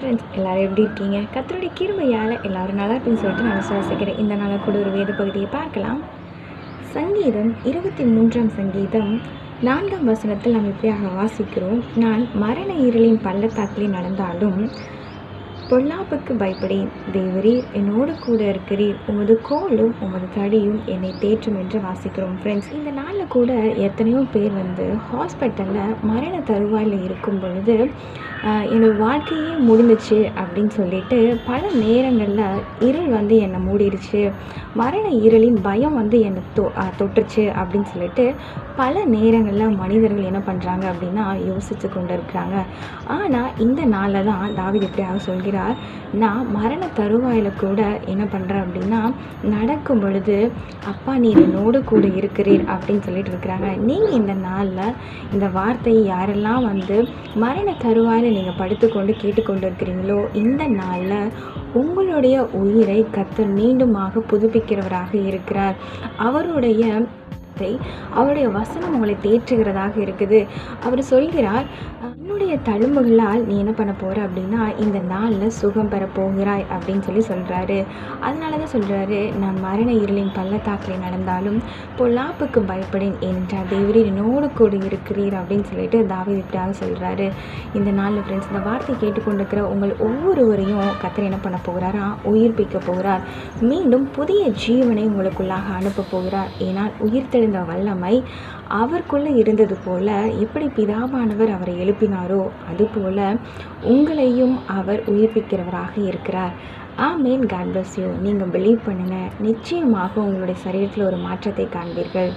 Friends எல்லோரும் எப்படி இருக்கீங்க? கர்த்தருடைய கிருபையால் எல்லோரும் நல்லா இருக்குன்னு சொல்லிட்டு நான் விசுவாசிக்கிறேன். இந்த நாளில் கூட ஒரு வேத பகுதியை பார்க்கலாம். சங்கீதம் 23ஆம் சங்கீதம் 4ஆம் வசனத்தில் நாம் இப்படியாக வாசிக்கிறோம். நான் மரண இருளின் பள்ளத்தாக்கிலே நடந்தாலும் பொல்லாப்புக்கு பயப்படேன். தேவரீர் என்னோடு கூட இருக்கிறீர். உமது கோலும் உமது தடியும் என்னை தேற்றும் என்று வாசிக்கிறோம். ஃப்ரெண்ட்ஸ், இந்த நாளில் கூட எத்தனையோ பேர் ஹாஸ்பிட்டலில் மரண தருவாயில் இருக்கும் பொழுது என்னோடய வாழ்க்கையே முடிஞ்சிச்சு அப்படின்னு சொல்லிட்டு பல நேரங்களில் இருள் என்னை மூடிடுச்சு, மரண இருளின் பயம் என்னை தொட்டுருச்சு அப்படின்னு சொல்லிட்டு பல நேரங்களில் மனிதர்கள் என்ன பண்ணுறாங்க அப்படின்னா யோசித்து கொண்டு இருக்கிறாங்க. ஆனால் இந்த நாளில் தான் தாவீது இப்படியாக சொல்கிறார், நான் மரண தருவாயில் கூட என்ன பண்ணுறேன் அப்படின்னா நடக்கும் பொழுது அப்பா நீர் என்னோடு கூட இருக்கிறீர் அப்படின்னு சொல்லிட்டு இருக்கிறாங்க. நீங்கள் இந்த நாளில் இந்த வார்த்தையை யாரெல்லாம் மரண தருவாயில் நீங்கள் படுத்துக்கொண்டு கேட்டுக்கொண்டு இருக்கிறீங்களோ, இந்த நாளில் உங்களுடைய உயிரை கர்த்தர் மீண்டுமாக புதுப்பிக்கிறவராக இருக்கிறார். அவருடைய வசனம் உங்களை தேற்றுகிறதாக இருக்குது. அவர் சொல்கிறார், என்னுடைய தழும்புகளால் நீ என்ன பண்ண போகிற அப்படின்னா இந்த நாளில் சுகம் பெற போகிறாய் அப்படின்னு சொல்கிறாரு. அதனால தான் சொல்கிறாரு, நான் மரண இருளின் பள்ளத்தாக்கிலே நடந்தாலும் பொல்லாப்புக்கு பயப்படேன் என்றார். தேவரீர் என்னோடு கூட இருக்கிறீர் அப்படின்னு சொல்லிட்டு தாவீது இப்படியாக சொல்கிறாரு. இந்த நாளில் ஃப்ரெண்ட்ஸ், இந்த வார்த்தை கேட்டுக்கொண்டிருக்கிற உங்கள் ஒவ்வொருவரையும் கர்த்தர் என்ன பண்ண போகிறாரா, உயிர்ப்பிக்க போகிறார். மீண்டும் புதிய ஜீவனை உங்களுக்குள்ளாக அனுப்ப போகிறார். ஏனால் உயிர்த்தெழுந்த வல்லமை அவருக்குள்ளே இருந்தது போல எப்படி பிதாவானவர் அவரை எழுப்பினாரோ அதுபோல உங்களையும் அவர் உயிர்ப்பிக்கிறவராக இருக்கிறார். ஆமேன். God bless you. நீங்கள் பிலீவ் பண்ணுங்கள், நிச்சயமாக உங்களுடைய சரீரத்தில் ஒரு மாற்றத்தை காண்பீர்கள்.